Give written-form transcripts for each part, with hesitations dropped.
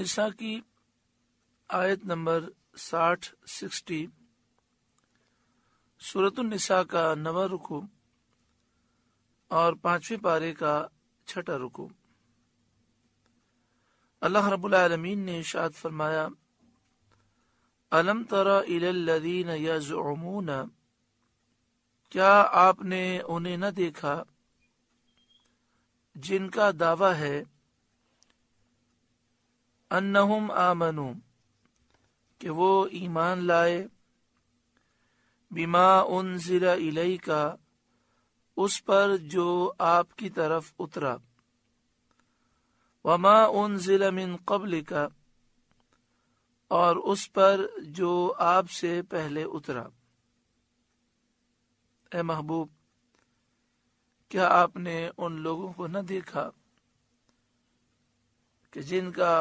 النساء کی آیت نمبر 60 سورۃ النساء کا 9واں رکوع اور 5ویں پارے کا 6واں رکوع۔ اللہ رب العالمین نے ارشاد فرمایا، الم تر الی الذین یزعمون، کیا آپ نے انہیں نہ دیکھا جن کا دعویٰ ہے، انہم آمنوا، کہ وہ ایمان لائے، بما انزل الیک، اس پر جو آپ کی طرف اترا، وما انزل من قبلک، اور اس پر جو آپ سے پہلے اترا۔ اے محبوب، کیا آپ نے ان لوگوں کو نہ دیکھا کہ جن کا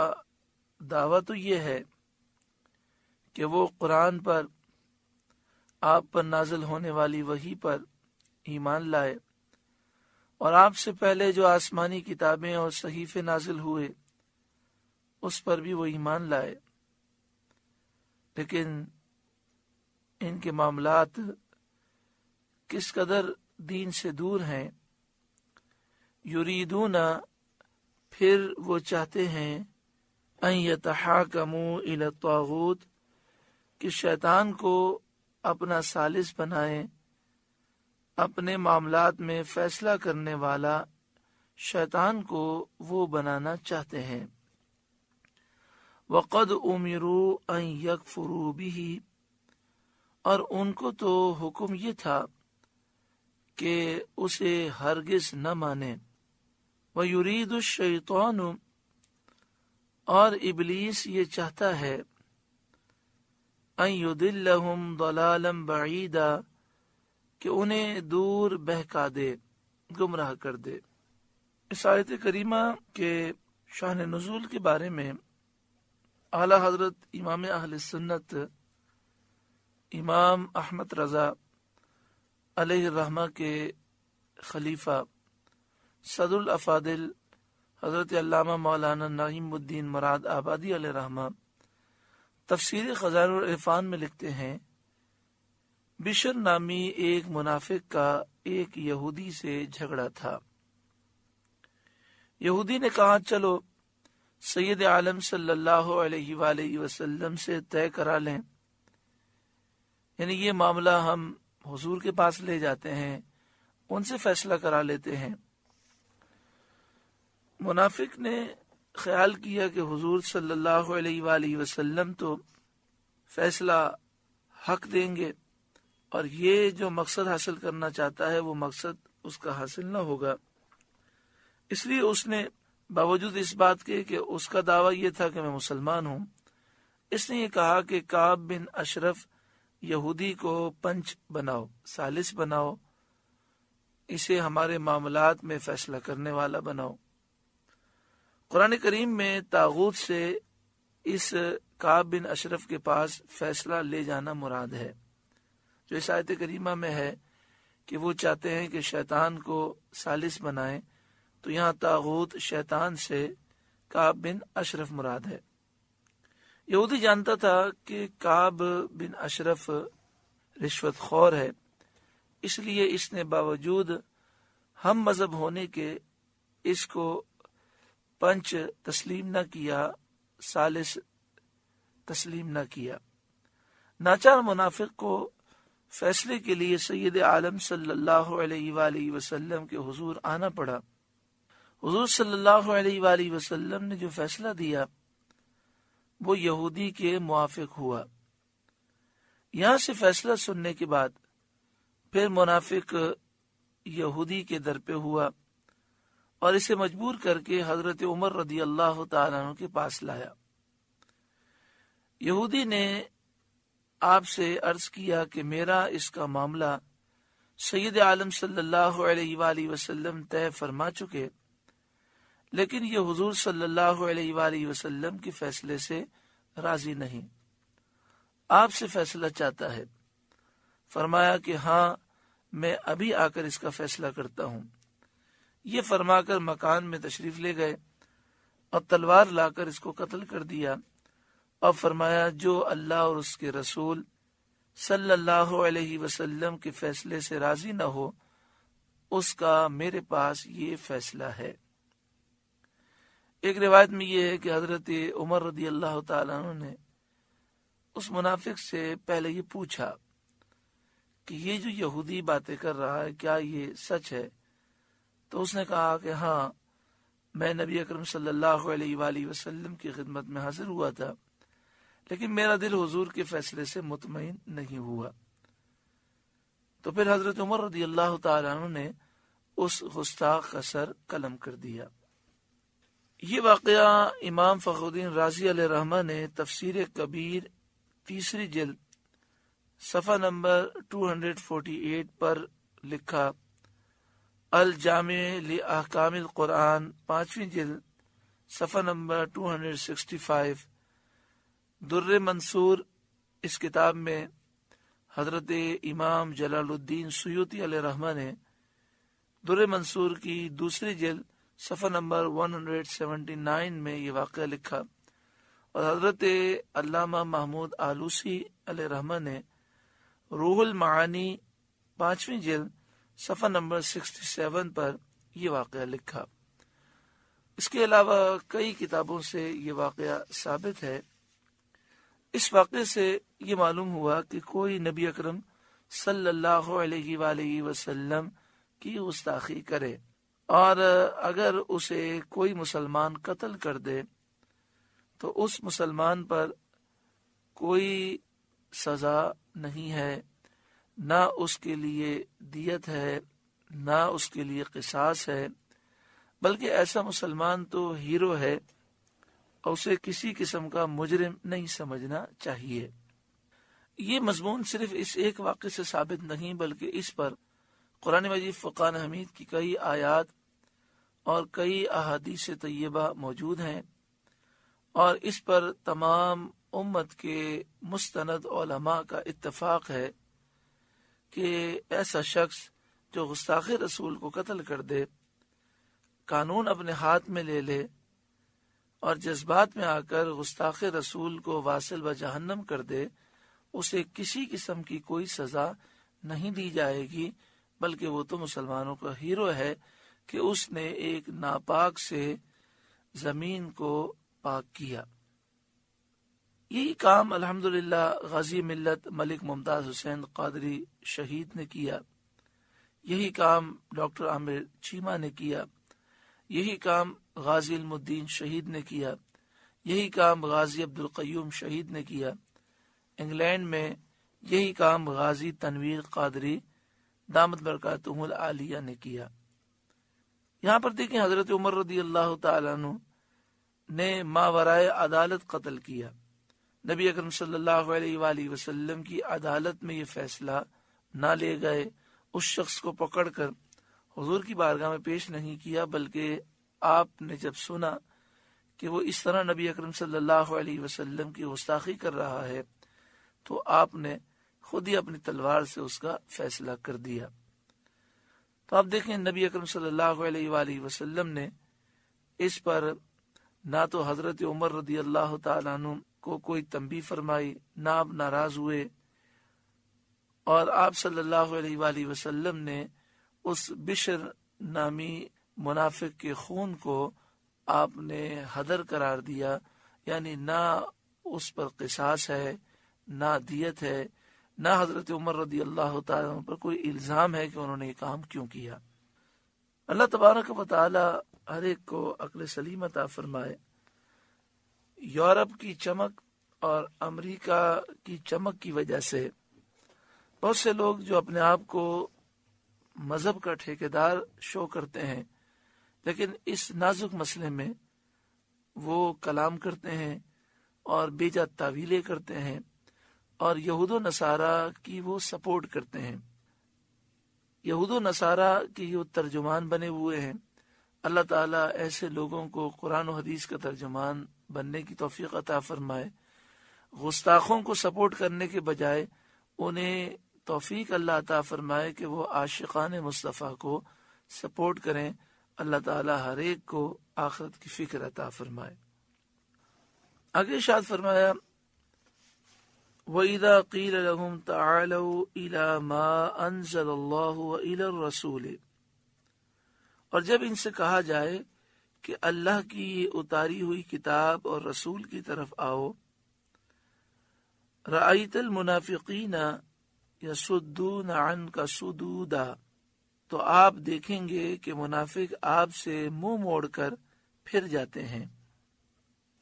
دعویٰ تو یہ ہے کہ وہ قرآن پر، آپ پر نازل ہونے والی وحی پر ایمان لائے، اور آپ سے پہلے جو آسمانی کتابیں اور صحیفے نازل ہوئے اس پر بھی وہ ایمان لائے، لیکن ان کے معاملات کس قدر دین سے دور ہیں۔ یریدون، پھر وہ چاہتے ہیں، ان یتحاکموا الی الطاغوت، کہ شیطان کو اپنا ثالث بنائیں، اپنے معاملات میں فیصلہ کرنے والا شیطان کو وہ بنانا چاہتے ہیں۔ وقد امروا ان یکفروا بہ، اور ان کو تو حکم یہ تھا کہ اسے ہرگز نہ مانے۔ وَيُرِيدُ الشَّيْطَانُ، اور ابلیس یہ چاہتا ہے، أَن يُضِلَّهُمْ ضَلَالًا بَعِيدًا، کہ انہیں دور بہکا دے، گمراہ کر دے۔ اس آیت کریمہ کے شان نزول کے بارے میں اعلیٰ حضرت امام اہل سنت امام احمد رضا علیہ الرحمہ کے خلیفہ صدر الافاضل حضرت علامہ مولانا نعیم الدین مراد آبادی علیہ الرحمہ تفسیر خزائن العرفان میں لکھتے ہیں، بشر نامی ایک منافق کا ایک یہودی سے جھگڑا تھا۔ یہودی نے کہا، چلو سید عالم صلی اللہ علیہ وآلہ وسلم سے طے کرا لیں، یعنی یہ معاملہ ہم حضور کے پاس لے جاتے ہیں، ان سے فیصلہ کرا لیتے ہیں۔ منافق نے خیال کیا کہ حضور صلی اللہ علیہ وآلہ وسلم تو فیصلہ حق دیں گے، اور یہ جو مقصد حاصل کرنا چاہتا ہے وہ مقصد اس کا حاصل نہ ہوگا، اس لیے اس نے باوجود اس بات کے کہ اس کا دعویٰ یہ تھا کہ میں مسلمان ہوں، اس نے یہ کہا کہ کعب بن اشرف یہودی کو پنچ بناؤ، ثالث بناؤ، اسے ہمارے معاملات میں فیصلہ کرنے والا بناؤ۔ قرآن کریم میں طاغوت سے اس کعب بن اشرف کے پاس فیصلہ لے جانا مراد ہے، جو اس آیت کریمہ میں ہے کہ وہ چاہتے ہیں کہ شیطان کو ثالث بنائیں، تو یہاں طاغوت شیطان سے کعب بن اشرف مراد ہے۔ یہودی جانتا تھا کہ کعب بن اشرف رشوت خور ہے، اس لیے اس نے باوجود ہم مذہب ہونے کے اس کو پنچ تسلیم نہ کیا، ثالث تسلیم نہ کیا۔ ناچار منافق کو فیصلے کے لیے سید عالم صلی اللہ علیہ وآلہ وسلم کے حضور آنا پڑا۔ حضور صلی اللہ علیہ وآلہ وسلم نے جو فیصلہ دیا وہ یہودی کے موافق ہوا۔ یہاں سے فیصلہ سننے کے بعد پھر منافق یہودی کے در پہ ہوا اور اسے مجبور کر کے حضرت عمر رضی اللہ تعالیٰ عنہ کے پاس لایا۔ یہودی نے آپ سے عرض کیا کہ میرا اس کا معاملہ سید عالم صلی اللہ علیہ وآلہ وسلم طے فرما چکے، لیکن یہ حضور صلی اللہ علیہ وآلہ وسلم کے فیصلے سے راضی نہیں، آپ سے فیصلہ چاہتا ہے۔ فرمایا کہ ہاں، میں ابھی آ کر اس کا فیصلہ کرتا ہوں۔ یہ فرما کر مکان میں تشریف لے گئے۔ اور تلوار لا کر اس کو قتل کر دیا، اور فرمایا جو اللہ اور اس کے رسول صلی اللہ علیہ وسلم کے فیصلے سے راضی نہ ہو اس کا میرے پاس یہ فیصلہ ہے۔ ایک روایت میں یہ ہے کہ حضرت عمر رضی اللہ تعالیٰ عنہ نے اس منافق سے پہلے یہ پوچھا کہ یہ جو یہودی باتیں کر رہا ہے کیا یہ سچ ہے؟ تو اس نے کہا کہ ہاں، میں نبی اکرم صلی اللہ علیہ وآلہ وسلم کی خدمت میں حاضر ہوا تھا، لیکن میرا دل حضور کے فیصلے سے مطمئن نہیں ہوا۔ تو پھر حضرت عمر رضی اللہ تعالیٰ عنہ نے اس گستاخ کا سر قلم کر دیا۔ یہ واقعہ امام فخر الدین رازی علیہ رحمہ نے تفسیر کبیر 3 جلد صفحہ نمبر 248 پر لکھا، الجامع لاحکام القرآن 5 جلد صفحہ نمبر 265، در منصور اس کتاب میں حضرت امام جلال الدین سیوطی علیہ رحمہ نے در منصور کی 2 جلد صفحہ نمبر 179 میں یہ واقعہ لکھا، اور حضرت علامہ محمود آلوسی علیہ رحمہ نے روح المعانی 5 جلد صفحہ نمبر 67 پر یہ واقعہ لکھا۔ اس کے علاوہ کئی کتابوں سے یہ واقعہ ثابت ہے۔ اس واقعے سے یہ معلوم ہوا کہ کوئی نبی اکرم صلی اللہ علیہ وآلہ وسلم کی گستاخی کرے اور اگر اسے کوئی مسلمان قتل کر دے تو اس مسلمان پر کوئی سزا نہیں ہے، نہ اس کے لیے دیت ہے، نہ اس کے لیے قصاص ہے، بلکہ ایسا مسلمان تو ہیرو ہے اور اسے کسی قسم کا مجرم نہیں سمجھنا چاہیے۔ یہ مضمون صرف اس ایک واقعے سے ثابت نہیں بلکہ اس پر قرآن مجید فرقان حمید کی کئی آیات اور کئی احادیث طیبہ موجود ہیں، اور اس پر تمام امت کے مستند علماء کا اتفاق ہے کہ ایسا شخص جو گستاخ رسول کو قتل کر دے، قانون اپنے ہاتھ میں لے لے اور جذبات میں آ کر گستاخ رسول کو واصل و جہنم کر دے، اسے کسی قسم کی کوئی سزا نہیں دی جائے گی، بلکہ وہ تو مسلمانوں کا ہیرو ہے کہ اس نے ایک ناپاک سے زمین کو پاک کیا۔ یہی کام الحمدللہ غازی ملت ملک ممتاز حسین قادری شہید نے کیا، یہی کام ڈاکٹر عامر چیمہ نے کیا، یہی کام غازی علم الدین شہید نے کیا، یہی کام غازی عبدالقیوم شہید نے کیا۔ انگلینڈ میں یہی کام غازی تنویر قادری دامت برکاتہم العالیہ نے کیا۔ یہاں پر دیکھیں حضرت عمر رضی اللہ تعالیٰ عنہ نے ماورائے عدالت قتل کیا۔ نبی اکرم صلی اللہ علیہ وآلہ وسلم کی عدالت میں یہ فیصلہ نہ لے گئے، اس شخص کو پکڑ کر حضور کی بارگاہ میں پیش نہیں کیا، بلکہ آپ نے جب سنا کہ وہ اس طرح نبی اکرم صلی اللہ علیہ وسلم کی گستاخی کر رہا ہے تو آپ نے خود ہی اپنی تلوار سے اس کا فیصلہ کر دیا۔ تو آپ دیکھیں نبی اکرم صلی اللہ علیہ وآلہ وسلم نے اس پر نہ تو حضرت عمر رضی اللہ تعالیٰ عنہ کو کوئی تنبیہ فرمائی، نہ آپ ناراض ہوئے، اور آپ صلی اللہ علیہ وآلہ وسلم نے اس بشر نامی منافق کے خون کو آپ نے حدر قرار دیا، یعنی نہ اس پر قصاص ہے، نہ دیت ہے، نہ حضرت عمر رضی اللہ تعالیٰ عنہ پر کوئی الزام ہے کہ انہوں نے یہ کام کیوں کیا۔ اللہ تبارک و تعالی ہر ایک کو عقل سلیم عطا فرمائے۔ یورپ کی چمک اور امریکہ کی چمک کی وجہ سے بہت سے لوگ جو اپنے آپ کو مذہب کا ٹھیکیدار شو کرتے ہیں، لیکن اس نازک مسئلے میں وہ کلام کرتے ہیں اور بے جا تعویلیں کرتے ہیں اور یہود و نصارہ کی وہ سپورٹ کرتے ہیں، یہود و نصارہ کی وہ ترجمان بنے ہوئے ہیں۔ اللہ تعالیٰ ایسے لوگوں کو قرآن و حدیث کا ترجمان بننے کی توفیق عطا فرمائے، گستاخوں کو سپورٹ کرنے کے بجائے انہیں توفیق اللہ عطا فرمائے کہ وہ عاشقان مصطفیٰ کو سپورٹ کریں، اللہ تعالی ہر ایک کو آخرت کی فکر عطا فرمائے۔ آگے ارشاد فرمایا وَإِذَا قِيلَ لَهُمْ تَعَالَوْا إِلَى مَا أَنزَلَ اللَّهُ وَإِلَى الرَّسُولِ، اور جب ان سے کہا جائے کہ اللہ کی اتاری ہوئی کتاب اور رسول کی طرف آؤ، رَأَيْتَ الْمُنَافِقِينَ يَصُدُّونَ عَنْكَ صُدُودًا، تو آپ دیکھیں گے کہ منافق آپ سے منہ موڑ کر پھر جاتے ہیں،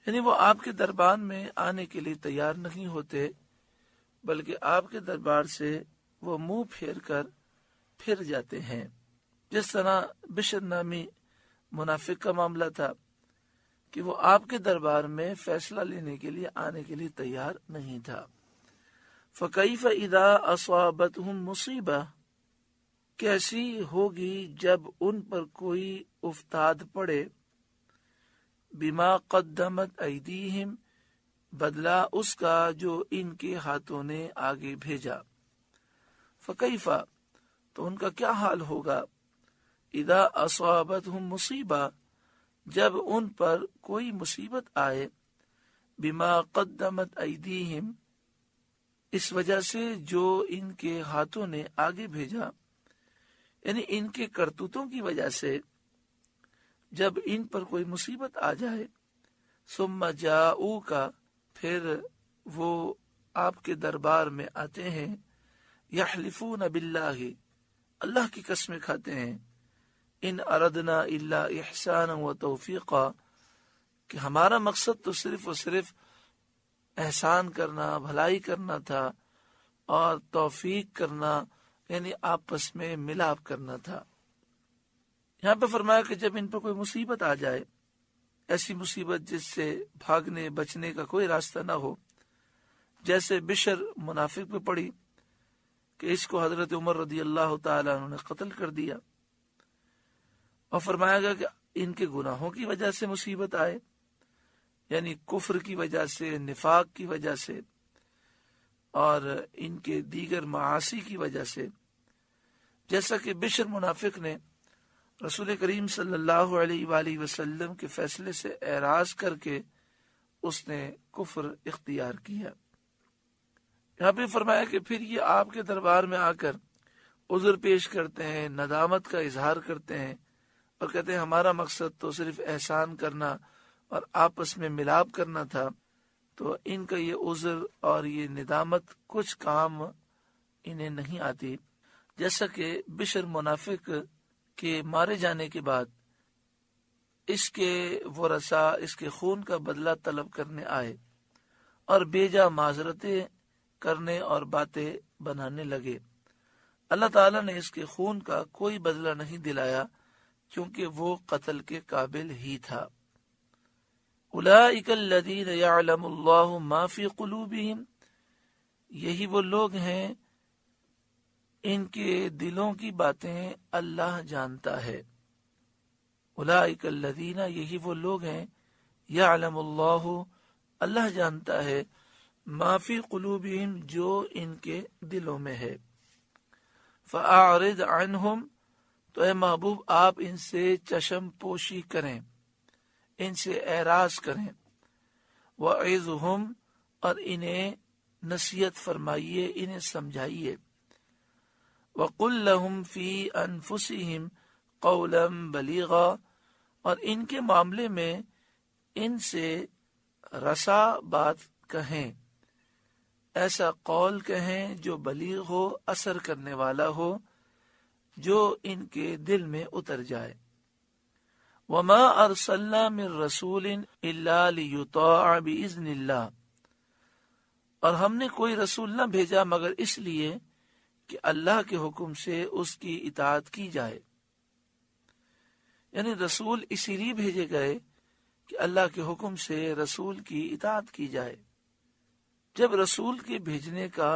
یعنی وہ آپ کے دربار میں آنے کے لیے تیار نہیں ہوتے، بلکہ آپ کے دربار سے وہ منہ پھیر کر پھر جاتے ہیں، جس طرح بشر نامی منافق کا معاملہ تھا کہ وہ آپ کے دربار میں فیصلہ لینے کے لیے آنے کے لیے تیار نہیں تھا۔ فَكَيْفَ إِذَا أَصَابَتْهُمْ مُصِيبَةٌ، کیسی ہوگی جب ان پر کوئی افتاد پڑے، بِمَا قَدَّمَتْ أَيْدِيهِمْ، بدلہ اس کا جو ان کے ہاتھوں نے آگے بھیجا۔ فَكَيْفَ، تو ان کا کیا حال ہوگا، اذا اصابتهم مصیبہ، جب ان پر کوئی مصیبت آئے، بما قدمت ایدیہم، اس وجہ سے جو ان کے ہاتھوں نے آگے بھیجا، یعنی ان کے کرتوتوں کی وجہ سے جب ان پر کوئی مصیبت آ جائے، ثم جاؤک، پھر وہ آپ کے دربار میں آتے ہیں، یحلفون باللہ، اللہ کی قسمیں کھاتے ہیں، ان اردنا الا احسانا و توفیقا، کہ ہمارا مقصد تو صرف و صرف احسان کرنا، بھلائی کرنا تھا، اور توفیق کرنا یعنی آپس میں ملاپ کرنا تھا۔ یہاں پہ فرمایا کہ جب ان پر کوئی مصیبت آ جائے، ایسی مصیبت جس سے بھاگنے بچنے کا کوئی راستہ نہ ہو، جیسے بشر منافق پہ پڑی کہ اس کو حضرت عمر رضی اللہ تعالیٰ عنہ نے قتل کر دیا، اور فرمایا گیا کہ ان کے گناہوں کی وجہ سے مصیبت آئے، یعنی کفر کی وجہ سے، نفاق کی وجہ سے، اور ان کے دیگر معاصی کی وجہ سے، جیسا کہ بشر منافق نے رسول کریم صلی اللہ علیہ وآلہ وسلم کے فیصلے سے اعراض کر کے اس نے کفر اختیار کیا۔ یہاں پہ فرمایا کہ پھر یہ آپ کے دربار میں آ کر عذر پیش کرتے ہیں، ندامت کا اظہار کرتے ہیں، اور کہتے ہیں ہمارا مقصد تو صرف احسان کرنا اور آپس میں ملاپ کرنا تھا۔ تو ان کا یہ عذر اور یہ ندامت کچھ کام انہیں نہیں آتی، جیسا کہ بشر منافق کے مارے جانے کے بعد اس کے ورثاء اس کے خون کا بدلہ طلب کرنے آئے اور بیجا معذرتیں کرنے اور باتیں بنانے لگے۔ اللہ تعالیٰ نے اس کے خون کا کوئی بدلہ نہیں دلایا، کیونکہ وہ قتل کے قابل ہی تھا۔ اولئک الذین یعلم اللہ ما فی قلوبہم، یہی وہ لوگ ہیں ان کے دلوں کی باتیں اللہ جانتا ہے۔ اولئک الذین، یہی وہ لوگ ہیں، یعلم اللہ، اللہ جانتا ہے، ما فی قلوبہم، جو ان کے دلوں میں ہے۔ فاعرض عنہم، تو اے محبوب آپ ان سے چشم پوشی کریں، ان سے اعراض کریں۔ وعظہم، اور انہیں نصیحت فرمائیے، انہیں سمجھائیے۔ وقل لہم فی انفسہم قولا بلیغا، اور ان کے معاملے میں ان سے رسا بات کہیں، ایسا قول کہیں جو بلیغ ہو، اثر کرنے والا ہو، جو ان کے دل میں اتر جائے۔ وما ارسلنا من رسول الا لیطاع باذن اللہ، اور ہم نے کوئی رسول نہ بھیجا مگر اس لیے کہ اللہ کے حکم سے اس کی اطاعت کی جائے، یعنی رسول اسی لیے بھیجے گئے کہ اللہ کے حکم سے رسول کی اطاعت کی جائے۔ جب رسول کے بھیجنے کا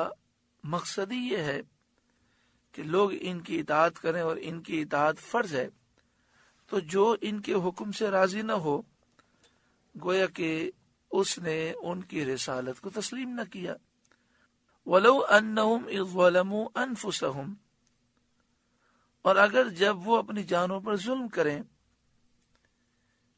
مقصد ہی یہ ہے کہ لوگ ان کی اطاعت کریں اور ان کی اطاعت فرض ہے، تو جو ان کے حکم سے راضی نہ ہو، گویا کہ اس نے ان کی رسالت کو تسلیم نہ کیا۔ وَلَوْ أَنَّهُمْ إِذْ ظَلَمُوا أَنفُسَهُمْ، اور اگر جب وہ اپنی جانوں پر ظلم کریں،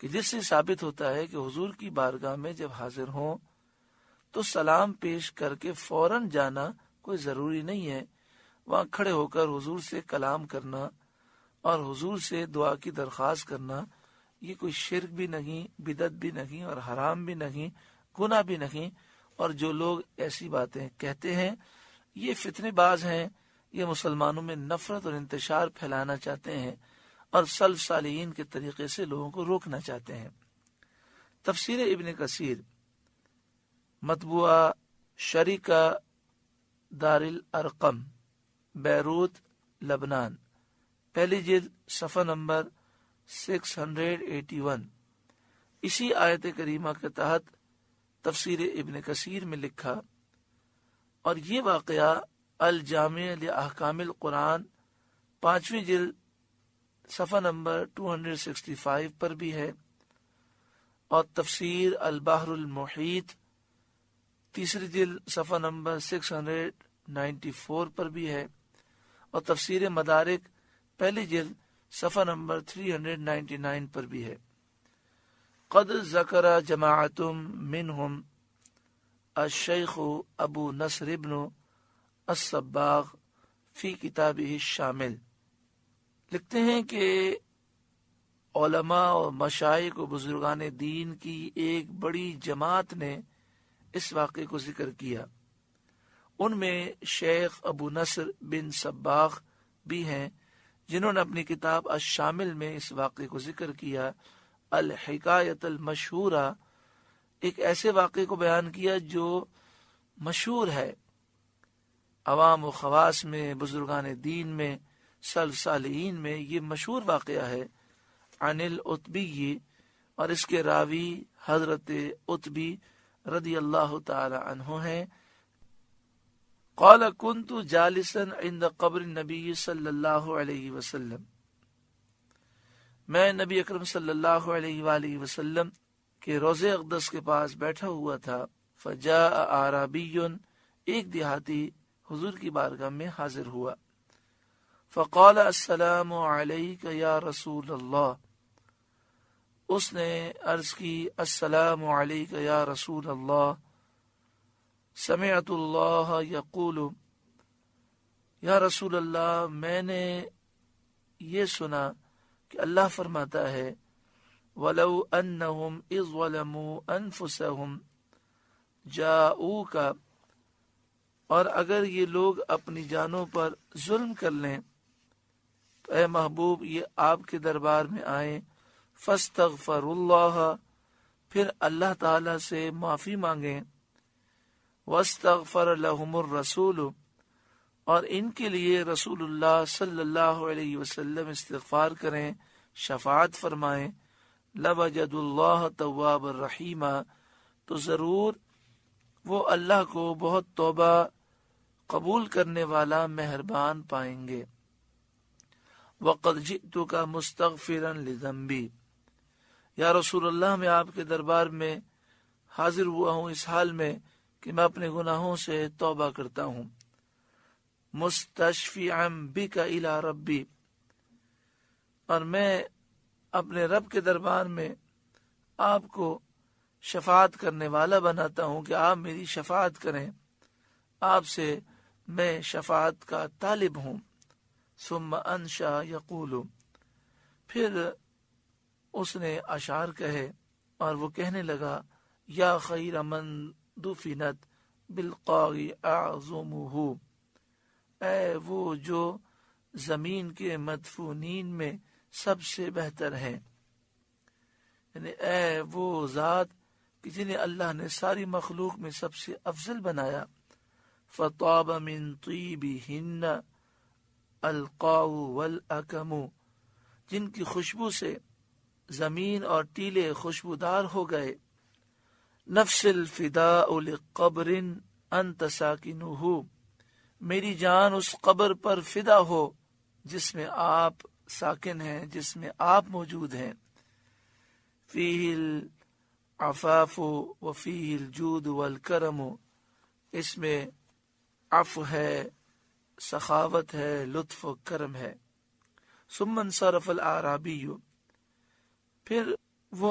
کہ جس سے ثابت ہوتا ہے کہ حضور کی بارگاہ میں جب حاضر ہوں تو سلام پیش کر کے فوراً جانا کوئی ضروری نہیں ہے. وہاں کھڑے ہو کر حضور سے کلام کرنا اور حضور سے دعا کی درخواست کرنا یہ کوئی شرک بھی نہیں، بدعت بھی نہیں، اور حرام بھی نہیں، گناہ بھی نہیں. اور جو لوگ ایسی باتیں کہتے ہیں یہ فتنے باز ہیں، یہ مسلمانوں میں نفرت اور انتشار پھیلانا چاہتے ہیں اور سلف صالحین کے طریقے سے لوگوں کو روکنا چاہتے ہیں. تفسیر ابن کثیر مطبوعہ شریکہ دار الارقم بیروت لبنان، پہلی جلد صفحہ نمبر 681. اسی آیت کریمہ کے تحت تفسیر ابن کثیر میں لکھا، اور یہ واقعہ الجامع لاحکام القرآن 5ویں جلد صفحہ نمبر 265 پر بھی ہے، اور تفسیر البحر المحیط 3 جلد صفحہ نمبر 694 پر بھی ہے، اور تفسیر مدارک پہلی جلد صفحہ نمبر 399 پر بھی ہے. قد ذکر جماعت منہم الشیخ ابو نصر ابن الصباغ فی کتابہ الشامل. لکھتے ہیں کہ علماء اور مشائخ و بزرگان دین کی ایک بڑی جماعت نے اس واقعے کو ذکر کیا. ان میں شیخ ابو نصر بن صباغ بھی ہیں جنہوں نے اپنی کتاب الشامل میں اس واقعے کو ذکر کیا. الحکایت المشہورہ، ایک ایسے واقعے کو بیان کیا جو مشہور ہے عوام و خواص میں، بزرگان دین میں، سلف صالحین میں. یہ مشہور واقعہ ہے. عن العتبی، اور اس کے راوی حضرت عتبی رضی اللہ تعالی عنہ ہیں. قال كنت جالسا عند قبر النبی صلی اللہ علیہ وسلم، میں نبی اکرم صلی اللہ علیہ وآلہ وسلم کے روضہ اقدس کے پاس بیٹھا ہوا تھا. فجاء اعرابی، ایک دیہاتی حضور کی بارگاہ میں حاضر ہوا. فقال السلام علیک یا رسول اللہ، اس نے عرض کی السلام علیک یا رسول اللہ. سمعت اللہ یقول، یا رسول اللہ میں نے یہ سنا کہ اللہ فرماتا ہے وَلَوْ أَنَّهُمْ إِذْ ظَلَمُوا أَنفُسَهُمْ جَاءُوكَ، اور اگر یہ لوگ اپنی جانوں پر ظلم کر لیں تو اے محبوب یہ آپ کے دربار میں آئیں. فَاسْتَغْفَرُوا اللَّهَ، پھر اللہ تعالی سے معافی مانگیں. وَاسْتَغْفَرَ لَهُمُ الرَّسُولُ، اور ان کے لیے رسول اللہ صلی اللہ علیہ وسلم استغفار کریں، شفاعت فرمائیں. لَوَجَدُوا اللَّهَ تَوَّابًا رَحِيمًا، تو ضرور وہ اللہ کو بہت توبہ قبول کرنے والا مہربان پائیں گے. وَقَدْ جِئْتُكَ مُسْتَغْفِرًا لِذَنْبِي، یا رسول اللہ میں آپ کے دربار میں حاضر ہوا ہوں اس حال میں کہ میں اپنے گناہوں سے توبہ کرتا ہوں. مستشفعا بک الی ربی، اور میں اپنے رب کے دربار میں آپ کو شفاعت کرنے والا بناتا ہوں کہ آپ میری شفاعت کریں، آپ سے میں شفاعت کا طالب ہوں. ثم انشا یقول، پھر اس نے اشعار کہے اور وہ کہنے لگا یا خیر من دفنت بالقاع اعظمہ، اے وہ جو زمین کے مدفونین میں سب سے بہتر ہے، یعنی اے وہ ذات کہ جنہیں اللہ نے ساری مخلوق میں سب سے افضل بنایا. فطاب من طیبہن القاع والاکم، جن کی خوشبو سے زمین اور ٹیلے خوشبودار ہو گئے. نفس الفداء لقبر انت ساکنہ، میری جان اس قبر پر فدا ہو جس میں آپ ساکن ہیں، جس میں آپ موجود ہیں. فیہ العفاف وفیہ الجود والکرم، اس میں عفو ہے، سخاوت ہے، لطف و کرم ہے. ثم انصرف الاعرابی، پھر وہ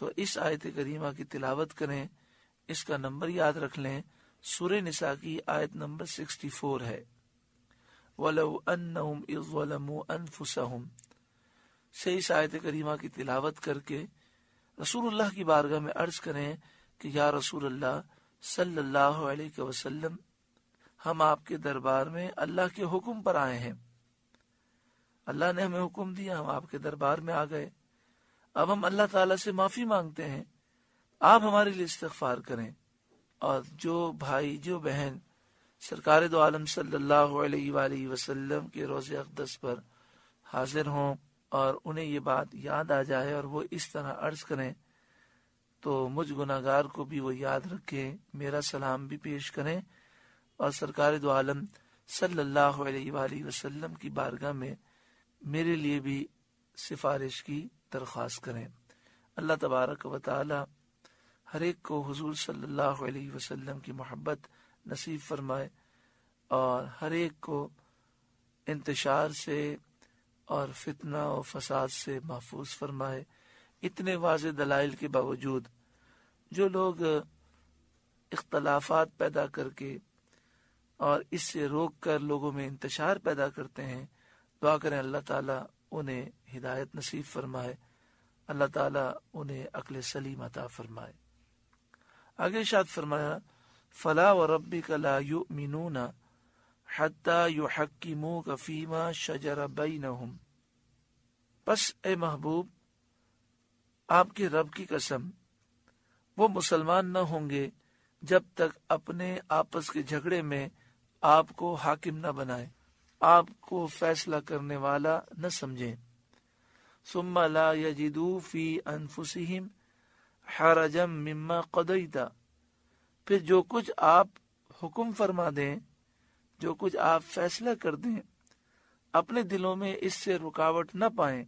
تو اس آیت کریمہ کی تلاوت کریں. اس کا نمبر یاد رکھ لیں، سورہ نساء کی آیت نمبر 64 ہے. وَلَوْ أَنَّهُمْ إِذْ ظَلَمُوا أَنفُسَهُمْ سے اس آیت کریمہ کی تلاوت کر کے رسول اللہ کی بارگاہ میں عرض کریں کہ یا رسول اللہ صلی اللہ علیہ وسلم، ہم آپ کے دربار میں اللہ کے حکم پر آئے ہیں. اللہ نے ہمیں حکم دیا، ہم آپ کے دربار میں آ گئے. اب ہم اللہ تعالیٰ سے معافی مانگتے ہیں، آپ ہمارے لیے استغفار کریں. اور جو بھائی جو بہن سرکار دو عالم صلی اللہ علیہ وآلہ وسلم کے روضہ اقدس پر حاضر ہوں اور انہیں یہ بات یاد آ جائے اور وہ اس طرح عرض کریں تو مجھ گناہگار کو بھی وہ یاد رکھیں، میرا سلام بھی پیش کریں اور سرکار دو عالم صلی اللہ علیہ وآلہ وسلم کی بارگاہ میں میرے لیے بھی سفارش کی درخواست کریں. اللہ تبارک و تعالی ہر ایک کو حضور صلی اللہ علیہ وسلم کی محبت نصیب فرمائے اور ہر ایک کو انتشار سے اور فتنہ و فساد سے محفوظ فرمائے. اتنے واضح دلائل کے باوجود جو لوگ اختلافات پیدا کر کے اور اس سے روک کر لوگوں میں انتشار پیدا کرتے ہیں، دعا کریں اللہ تعالیٰ انہیں ہدایت نصیب فرمائے، اللہ تعالیٰ انہیں عقل سلیم عطا فرمائے. آگے ارشاد فرمایا فلا وربک لا یؤمنون حتی یحکموک فیما شجر بینہم. پس اے محبوب، آپ کے رب کی قسم، وہ مسلمان نہ ہوں گے جب تک اپنے آپس کے جھگڑے میں آپ کو حاکم نہ بنائے، آپ کو فیصلہ کرنے والا نہ سمجھیں. ثم لا یجدوا فی انفسہم حرجا مما قضیت. پھر جو کچھ آپ حکم فرما دیں، جو کچھ آپ فیصلہ کر دیں، اپنے دلوں میں اس سے رکاوٹ نہ پائیں.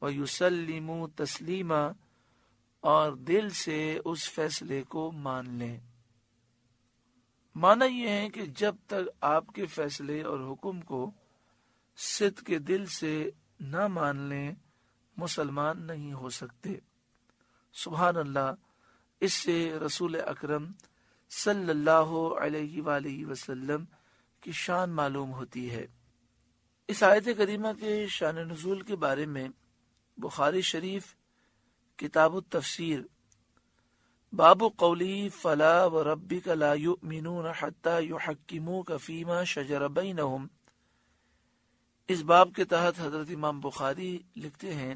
وَيُسَلِّمُوا تَسْلِيمًا، اور دل سے اس فیصلے کو مان لیں. معنی یہ ہے کہ جب تک آپ کے فیصلے اور حکم کو صدق کے دل سے نہ مان لیں، مسلمان نہیں ہو سکتے. سبحان اللہ. اس سے رسول اکرم صلی اللہ علیہ وآلہ وسلم کی شان معلوم ہوتی ہے. اس آیت کریمہ کے شان نزول کے بارے میں بخاری شریف کتاب التفسیر باب قولی فلا وربک لا یؤمنون حتی یحکموک فیما شجر بینہم، اس باب کے تحت حضرت امام بخاری لکھتے ہیں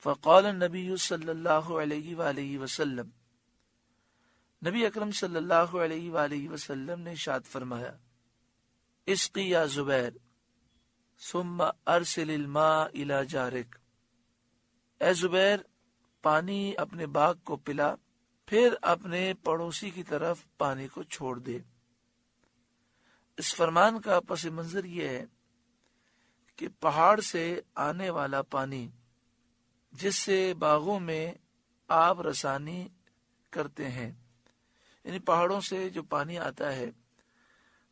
فقال النبی صلی اللہ علیہ وآلہ وسلم، نبی اکرم صلی اللہ علیہ وآلہ وسلم نے ارشاد فرمایا اسقی یا زبیر ثم ارسل الماء الى جارک. اے زبیر، پانی اپنے باغ کو پلا، پھر اپنے پڑوسی کی طرف پانی کو چھوڑ دے. اس فرمان کا پس منظر یہ ہے کہ پہاڑ سے آنے والا پانی جس سے باغوں میں آب رسانی کرتے ہیں، یعنی پہاڑوں سے جو پانی آتا ہے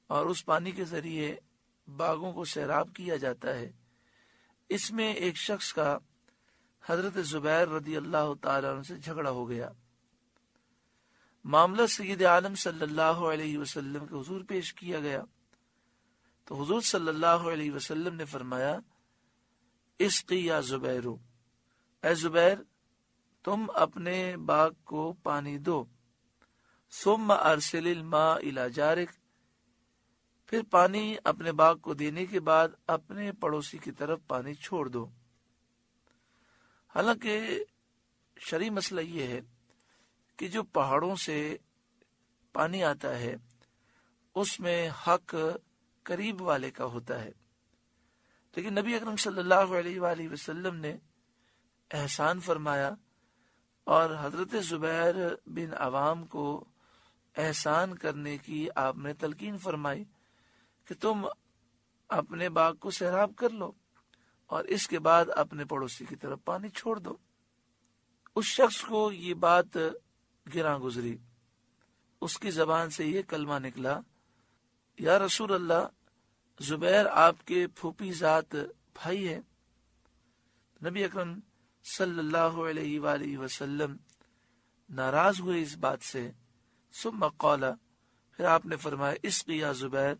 اور اس پانی کے ذریعے باغوں کو سیراب کیا جاتا ہے، اس میں ایک شخص کا حضرت زبیر رضی اللہ تعالیٰ عنہ سے جھگڑا ہو گیا. معاملہ سید عالم صلی اللہ علیہ وسلم کے حضور پیش کیا گیا تو حضور صلی اللہ علیہ وسلم نے فرمایا اسقی یا زبیر، اے زبیر تم اپنے باغ کو پانی دو. ثم ارسل الماء الی جارک، پھر پانی اپنے باغ کو دینے کے بعد اپنے پڑوسی کی طرف پانی چھوڑ دو. حالانکہ شرعی مسئلہ یہ ہے کہ جو پہاڑوں سے پانی آتا ہے اس میں حق قریب والے کا ہوتا ہے، لیکن نبی اکرم صلی اللہ علیہ وآلہ وسلم نے احسان فرمایا اور حضرت زبیر بن عوام کو احسان کرنے کی آپ نے تلقین فرمائی کہ تم اپنے باغ کو سیراب کر لو اور اس کے بعد اپنے پڑوسی کی طرف پانی چھوڑ دو. اس شخص کو یہ بات گراں گزری، اس کی زبان سے یہ کلمہ نکلا یا رسول اللہ، زبیر آپ کے پھوپھی ذات بھائی ہے. نبی اکرم صلی اللہ علیہ وآلہ وسلم ناراض ہوئے اس بات سے. ثم قال، پھر آپ نے فرمایا اسقی یا زبیر،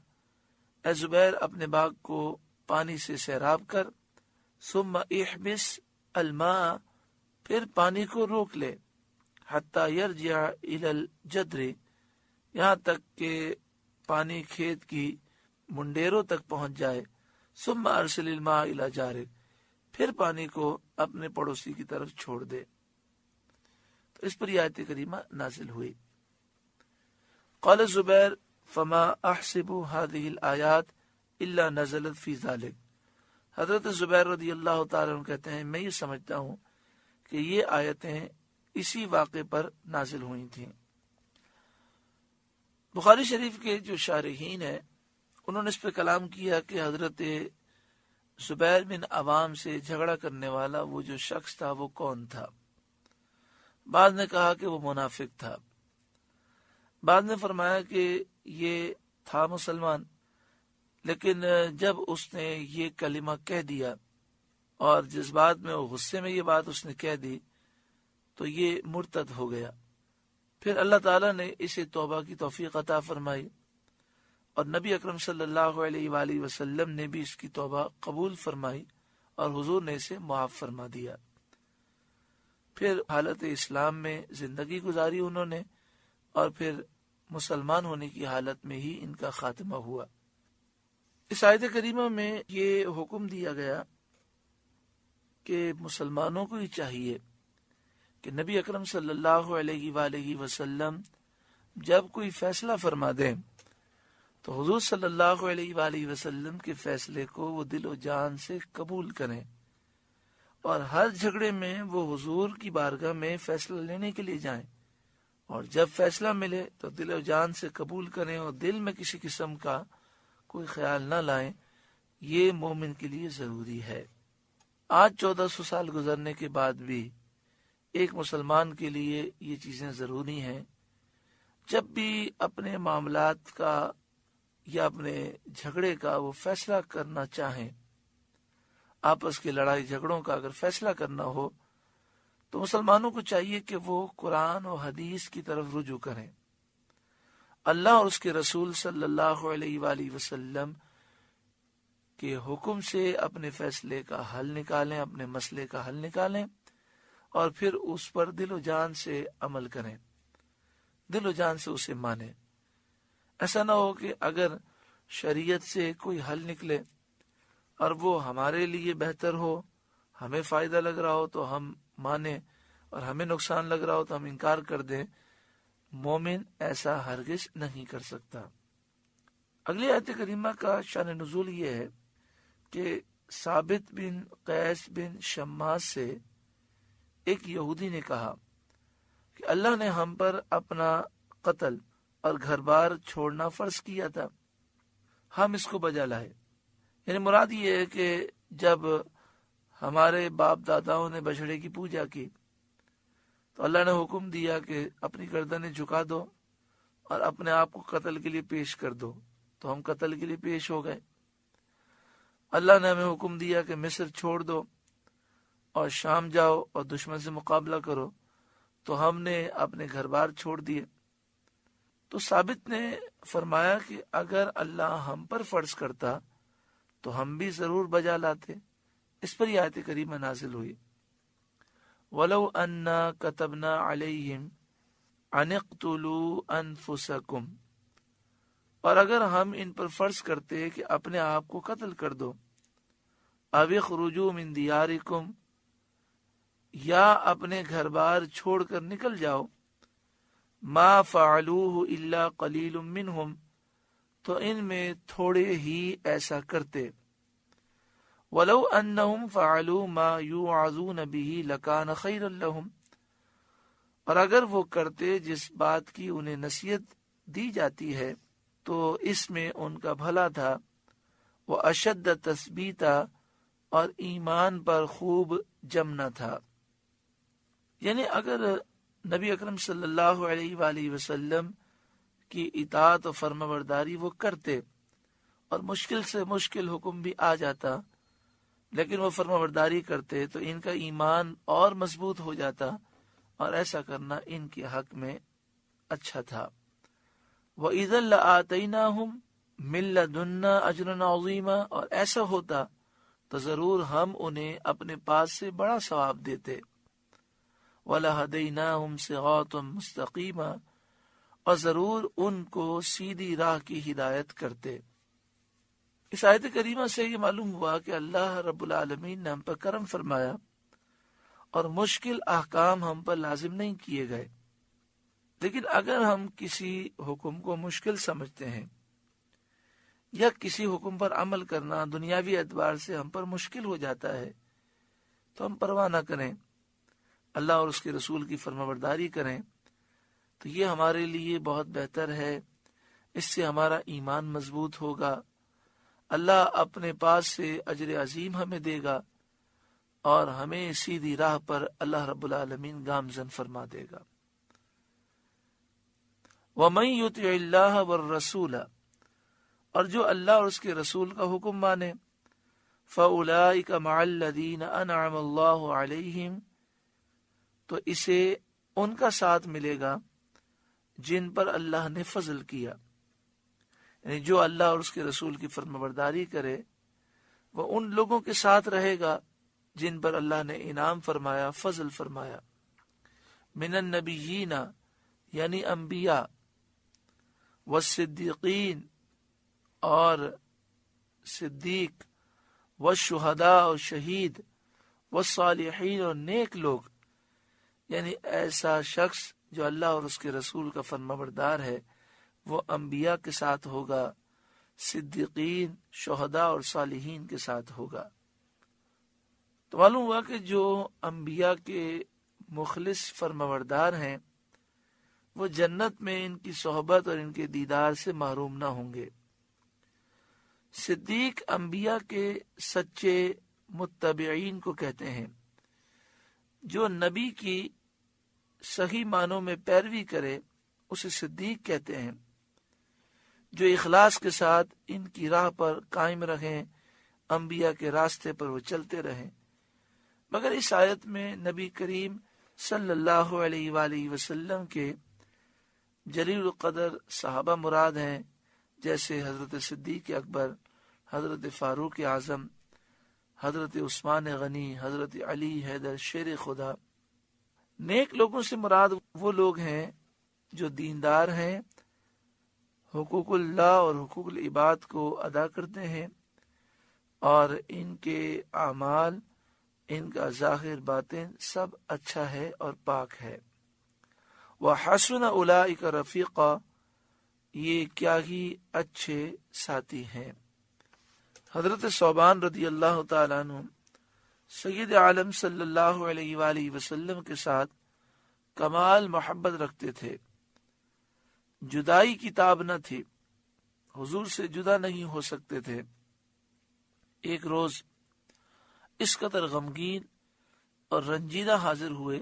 اے زبیر اپنے باغ کو پانی سے سیراب کر. ثم احبس الماء، پھر پانی کو روک لے. حتی یرجع الی الجدر، یہاں تک کہ پانی کھیت کی منڈیروں تک پہنچ جائے. ثم ارسل الماء الی جارک، پھر پانی کو اپنے پڑوسی کی طرف چھوڑ دے. تو اس پر یہ آیت کریمہ نازل ہوئی. قال زبیر فما احسب هذه الآیات الا نزلت فی ذلک. حضرت زبیر رضی اللہ تعالیٰ عنہ کہتے ہیں میں یہ سمجھتا ہوں کہ یہ آیتیں اسی واقعے پر نازل ہوئی تھیں. بخاری شریف کے جو شارحین ہیں انہوں نے اس پہ کلام کیا کہ حضرت زبیر بن عوام سے جھگڑا کرنے والا وہ جو شخص تھا وہ کون تھا. بعض نے کہا کہ وہ منافق تھا، بعض نے فرمایا کہ یہ تھا مسلمان، لیکن جب اس نے یہ کلمہ کہہ دیا اور جذبات میں اور غصے میں یہ بات اس نے کہہ دی تو یہ مرتد ہو گیا. پھر اللہ تعالیٰ نے اسے توبہ کی توفیق عطا فرمائی اور نبی اکرم صلی اللہ علیہ وآلہ وسلم نے بھی اس کی توبہ قبول فرمائی اور حضور نے اسے معاف فرما دیا. پھر حالت اسلام میں زندگی گزاری انہوں نے اور پھر مسلمان ہونے کی حالت میں ہی ان کا خاتمہ ہوا. اس آیت کریمہ میں یہ حکم دیا گیا کہ مسلمانوں کو ہی چاہیے کہ نبی اکرم صلی اللہ علیہ وآلہ وسلم جب کوئی فیصلہ فرما دیں تو حضور صلی اللہ علیہ وآلہ وسلم کے فیصلے کو وہ دل و جان سے قبول کریں اور ہر جھگڑے میں وہ حضور کی بارگاہ میں فیصلہ لینے کے لیے جائیں اور جب فیصلہ ملے تو دل و جان سے قبول کریں اور دل میں کسی قسم کا کوئی خیال نہ لائیں. یہ مومن کے لیے ضروری ہے. آج 1400 سال گزرنے کے بعد بھی ایک مسلمان کے لیے یہ چیزیں ضروری ہیں. جب بھی اپنے معاملات کا یا اپنے جھگڑے کا وہ فیصلہ کرنا چاہیں، آپس کی لڑائی جھگڑوں کا اگر فیصلہ کرنا ہو تو مسلمانوں کو چاہیے کہ وہ قرآن و حدیث کی طرف رجوع کریں. اللہ اور اس کے رسول صلی اللہ علیہ وآلہ وسلم کے حکم سے اپنے فیصلے کا حل نکالیں، اپنے مسئلے کا حل نکالیں اور پھر اس پر دل و جان سے عمل کریں، دل و جان سے اسے مانیں. ایسا نہ ہو کہ اگر شریعت سے کوئی حل نکلے اور وہ ہمارے لیے بہتر ہو، ہمیں فائدہ لگ رہا ہو تو ہم مانیں اور ہمیں نقصان لگ رہا ہو تو ہم انکار کر دیں. مومن ایسا ہرگز نہیں کر سکتا. اگلی آیت کریمہ کا شان نزول یہ ہے کہ ثابت بن قیس بن شماس سے ایک یہودی نے کہا کہ اللہ نے ہم پر اپنا قتل اور گھر بار چھوڑنا فرض کیا تھا، ہم اس کو بجا لائے. یعنی مراد یہ ہے کہ جب ہمارے باپ داداؤں نے بچڑے کی پوجا کی تو اللہ نے حکم دیا کہ اپنی گردنیں جھکا دو اور اپنے آپ کو قتل کے لیے پیش کر دو، تو ہم قتل کے لیے پیش ہو گئے. اللہ نے ہمیں حکم دیا کہ مصر چھوڑ دو اور شام جاؤ اور دشمن سے مقابلہ کرو، تو ہم نے اپنے گھر بار چھوڑ دیے. تو ثابت نے فرمایا کہ اگر اللہ ہم پر فرض کرتا تو ہم بھی ضرور بجا لاتے. اس پر یہ آیت کریمہ نازل ہوئی وَلَوْ أَنَّا كَتَبْنَا عَلَيْهِمْ أَنِ اقْتُلُوا أَنفُسَكُمْ، اور اگر ہم ان پر فرض کرتے کہ اپنے آپ کو قتل کر دو، أَوِ اخْرُجُوا مِن دِيَارِكُمْ، یا اپنے گھر بار چھوڑ کر نکل جاؤ، مَا فَعَلُوهُ إِلَّا قَلِيلٌ مِّنْهُمْ، تو ان میں تھوڑے ہی ایسا کرتے. وَلَوْ أَنَّهُمْ فَعَلُوا مَا يُوعَظُونَ بِهِ لَكَانَ خَيْرًا لَهُمْ، اور اگر وہ کرتے جس بات کی انہیں نصیحت دی جاتی ہے تو اس میں ان کا بھلا تھا. وَأَشَدَّ تَثْبِيتًا، اور ایمان پر خوب جمنا تھا. یعنی اگر نبی اکرم صلی اللہ علیہ وآلہ وسلم کی اطاعت و فرمانبرداری وہ کرتے اور مشکل سے مشکل حکم بھی آ جاتا لیکن وہ فرمانبرداری کرتے تو ان کا ایمان اور مضبوط ہو جاتا، اور ایسا کرنا ان کے حق میں اچھا تھا۔ وَإِذًا لَآتَيْنَاهُمْ مِن لَّدُنَّا أَجْرًا عَظِيمًا، اور ایسا ہوتا تو ضرور ہم انہیں اپنے پاس سے بڑا ثواب دیتے۔ وَلَهَدَيْنَاهُمْ صِرَاطًا مُسْتَقِيمًا، اور ضرور ان کو سیدھی راہ کی ہدایت کرتے۔ اس آیت کریمہ سے یہ معلوم ہوا کہ اللہ رب العالمین نے ہم پر کرم فرمایا اور مشکل احکام ہم پر لازم نہیں کیے گئے، لیکن اگر ہم کسی حکم کو مشکل سمجھتے ہیں یا کسی حکم پر عمل کرنا دنیاوی اعتبار سے ہم پر مشکل ہو جاتا ہے تو ہم پرواہ نہ کریں، اللہ اور اس کے رسول کی فرمانبرداری کریں، تو یہ ہمارے لیے بہت بہتر ہے۔ اس سے ہمارا ایمان مضبوط ہوگا، اللہ اپنے پاس سے اجر عظیم ہمیں دے گا اور ہمیں سیدھی راہ پر اللہ رب العالمین گامزن فرما دے گا۔ وَمَن يُطِعِ اللَّهَ وَالرَّسُولَ، اور جو اللہ اور اس کے رسول کا حکم مانے، فَأُولَئِكَ مَعَ الَّذِينَ أَنْعَمَ اللَّهُ عَلَيْهِمْ، تو اسے ان کا ساتھ ملے گا جن پر اللہ نے فضل کیا، یعنی جو اللہ اور اس کے رسول کی فرمانبرداری کرے وہ ان لوگوں کے ساتھ رہے گا جن پر اللہ نے انعام فرمایا، فضل فرمایا۔ من النبیین، یعنی انبیاء، والصدیقین، اور صدیق، والشہداء، اور شہید، والصالحین، اور نیک لوگ، یعنی ایسا شخص جو اللہ اور اس کے رسول کا فرمانبردار ہے وہ انبیاء کے ساتھ ہوگا، صدیقین، شہداء اور صالحین کے ساتھ ہوگا۔ تو معلوم ہوا کہ جو انبیاء کے مخلص فرمانبردار ہیں وہ جنت میں ان کی صحبت اور ان کے دیدار سے محروم نہ ہوں گے۔ صدیق انبیاء کے سچے متبعین کو کہتے ہیں، جو نبی کی صحیح معنوں میں پیروی کرے اسے صدیق کہتے ہیں، جو اخلاص کے ساتھ ان کی راہ پر قائم رہیں، انبیاء کے راستے پر وہ چلتے رہیں۔ مگر اس آیت میں نبی کریم صلی اللہ علیہ وآلہ وسلم کے جلیل القدر صحابہ مراد ہیں، جیسے حضرت صدیق اکبر، حضرت فاروق اعظم، حضرت عثمان غنی، حضرت علی حیدر شیر خدا۔ نیک لوگوں سے مراد وہ لوگ ہیں جو دیندار ہیں، حقوق اللہ اور حقوق العباد کو ادا کرتے ہیں، اور ان کے اعمال، ان کا ظاہر باطن سب اچھا ہے اور پاک ہے۔ وَحَسُنَ أُولَئِكَ رَفِيقًا، یہ کیا ہی اچھے ساتھی ہیں۔ حضرت ثوبان رضی اللہ تعالیٰ عنہ سید عالم صلی اللہ علیہ وآلہ وسلم کے ساتھ کمال محبت رکھتے تھے، جدائی کی تاب نہ تھی، حضور سے جدا نہیں ہو سکتے تھے۔ ایک روز اس قدر غمگین اور رنجیدہ حاضر ہوئے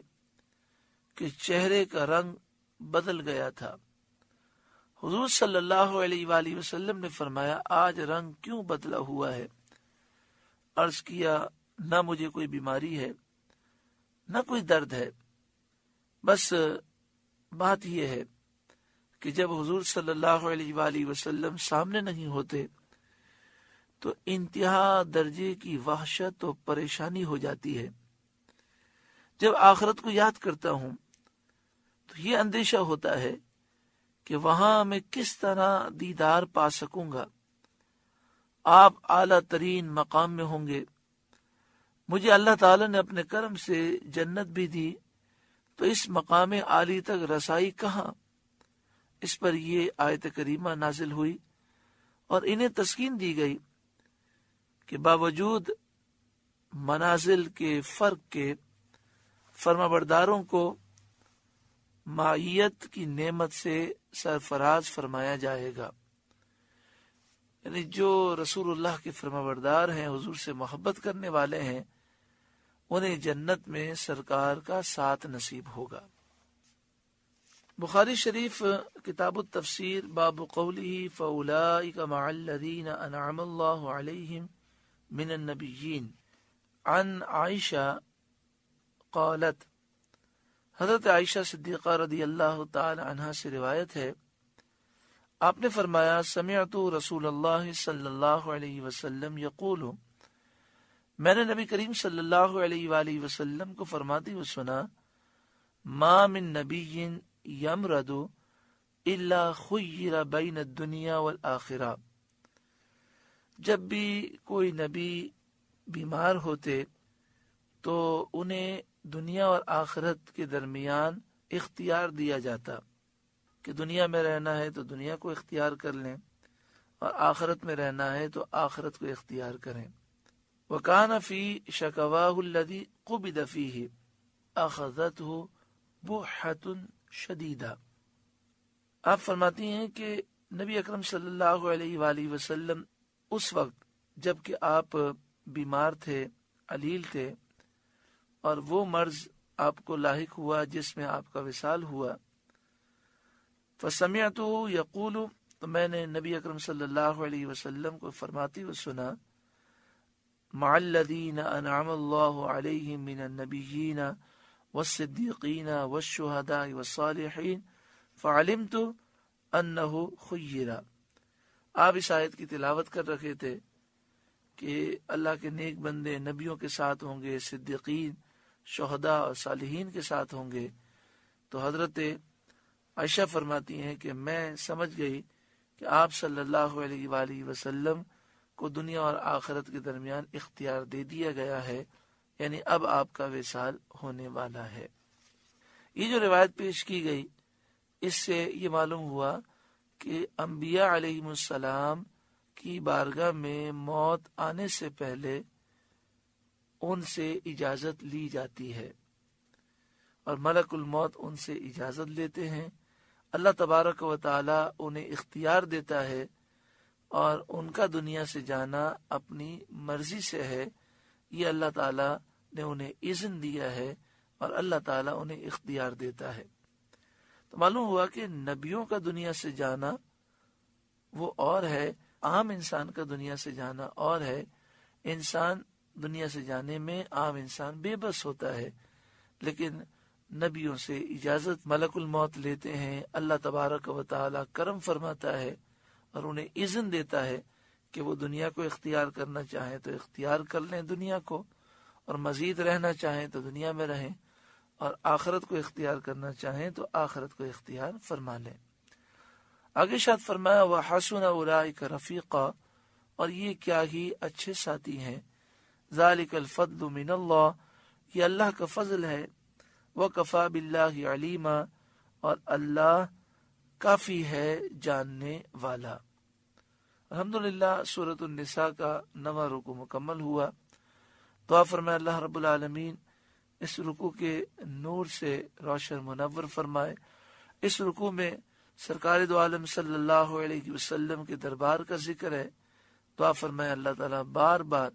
کہ چہرے کا رنگ بدل گیا تھا۔ حضور صلی اللہ علیہ وآلہ وسلم نے فرمایا، آج رنگ کیوں بدلا ہوا ہے؟ عرض کیا، نہ مجھے کوئی بیماری ہے نہ کوئی درد ہے، بس بات یہ ہے کہ جب حضور صلی اللہ علیہ وآلہ وسلم سامنے نہیں ہوتے تو انتہا درجے کی وحشت و پریشانی ہو جاتی ہے۔ جب آخرت کو یاد کرتا ہوں تو یہ اندیشہ ہوتا ہے کہ وہاں میں کس طرح دیدار پا سکوں گا۔ آپ اعلیٰ ترین مقام میں ہوں گے، مجھے اللہ تعالی نے اپنے کرم سے جنت بھی دی، تو اس مقام عالی تک رسائی کہاں؟ اس پر یہ آیت کریمہ نازل ہوئی اور انہیں تسکین دی گئی کہ باوجود منازل کے فرق کے فرمانبرداروں کو معیت کی نعمت سے سرفراز فرمایا جائے گا، یعنی جو رسول اللہ کے فرمانبردار ہیں، حضور سے محبت کرنے والے ہیں، انہیں جنت میں سرکار کا ساتھ نصیب ہوگا۔ بخاری شریف کتاب التفسیر باب قولہ فَأُولَئِكَ مَعَ الَّذِينَ أَنْعَمَ اللَّهُ عَلَيْهِمْ مِنَ النَّبِيِّينَ عن عائشہ قالت، حضرت عائشہ صدیقہ رضی اللہ تعالی عنہا سے روایت ہے، آپ نے فرمایا سمعت رسول اللہ صلی اللہ علیہ وسلم یقول، میں نے نبی کریم صلی اللہ علیہ وآلہ وسلم کو فرماتے ہوئے سنا، ما من نبی یمرض الا خیر بین الدنیا والآخرہ، جب بھی کوئی نبی بیمار ہوتے تو انہیں دنیا اور آخرت کے درمیان اختیار دیا جاتا کہ دنیا میں رہنا ہے تو دنیا کو اختیار کر لیں اور آخرت میں رہنا ہے تو آخرت کو اختیار کریں۔ وَكَانَ فِي شَكَوَاهُ الَّذِي قُبِضَ فِيهِ أَخَذَتْهُ بُحَّةٌ شَدِيدَةٌ، آپ فرماتی ہیں کہ نبی اکرم صلی اللہ علیہ وآلہ وسلم اس وقت جب کہ آپ بیمار تھے، علیل تھے، اور وہ مرض آپ کو لاحق ہوا جس میں آپ کا وصال ہوا، فَسَمِعْتُهُ يَقُولُ، تو میں نے نبی اکرم صلی اللہ علیہ وسلم کو فرماتے ہوئے سنا، مع الذین انعم اللہ علیہم من النبیین والصدیقین والشہداء والصالحین فعلمت انہ خیر۔ آپ اس آیت کی تلاوت کر رکھے تھے کہ اللہ کے نیک بندے نبیوں کے ساتھ ہوں گے، صدیقین، شہداء اور صالحین کے ساتھ ہوں گے، تو حضرت عائشہ فرماتی ہیں کہ میں سمجھ گئی کہ آپ صلی اللہ علیہ وآلہ وسلم کو دنیا اور آخرت کے درمیان اختیار دے دیا گیا ہے، یعنی اب آپ کا وصال ہونے والا ہے۔ یہ جو روایت پیش کی گئی، اس سے یہ معلوم ہوا کہ انبیاء علیہم السلام کی بارگاہ میں موت آنے سے پہلے ان سے اجازت لی جاتی ہے، اور ملک الموت ان سے اجازت لیتے ہیں، اللہ تبارک و تعالی انہیں اختیار دیتا ہے، اور ان کا دنیا سے جانا اپنی مرضی سے ہے، یہ اللہ تعالی نے انہیں اذن دیا ہے اور اللہ تعالی انہیں اختیار دیتا ہے۔ تو معلوم ہوا کہ نبیوں کا دنیا سے جانا وہ اور ہے، عام انسان کا دنیا سے جانا اور ہے۔ انسان دنیا سے جانے میں عام انسان بے بس ہوتا ہے، لیکن نبیوں سے اجازت ملک الموت لیتے ہیں، اللہ تبارک و تعالی کرم فرماتا ہے اور انہیں اذن دیتا ہے کہ وہ دنیا کو اختیار کرنا چاہیں تو اختیار کر لیں دنیا کو، اور مزید رہنا چاہیں تو دنیا میں رہیں، اور آخرت کو اختیار کرنا چاہیں تو آخرت کو اختیار فرما لیں۔ آگے شاد فرمایا وَحَسُنَ أُولَٰئِكَ رَفِيقًا، اور یہ کیا ہی اچھے ساتھی ہیں، ذَلِكَ الْفَضْلُ مِنَ اللَّهِ، یہ اللہ کا فضل ہے، وَكَفَىٰ بِاللَّهِ عَلِيمًا، اور اللہ کافی ہے جاننے والا۔ الحمدللہ سورۃ النساء کا 9واں رکوع مکمل ہوا۔ دعا فرمائے اللہ رب العالمین اس رکوع کے نور سے روشن منور فرمائے۔ اس رکوع میں سرکار دو عالم صلی اللہ علیہ وسلم کے دربار کا ذکر ہے۔ دعا فرمائے اللہ تعالیٰ بار بار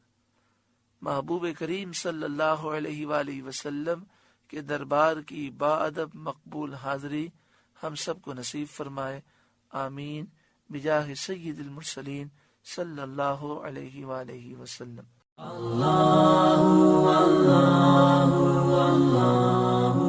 محبوب کریم صلی اللہ علیہ وآلہ وسلم کے دربار کی با ادب مقبول حاضری ہم سب کو نصیب فرمائے، آمین، بجاہ سید المرسلین صلی اللہ علیہ وآلہ وسلم۔ اللہ اللہ اللہ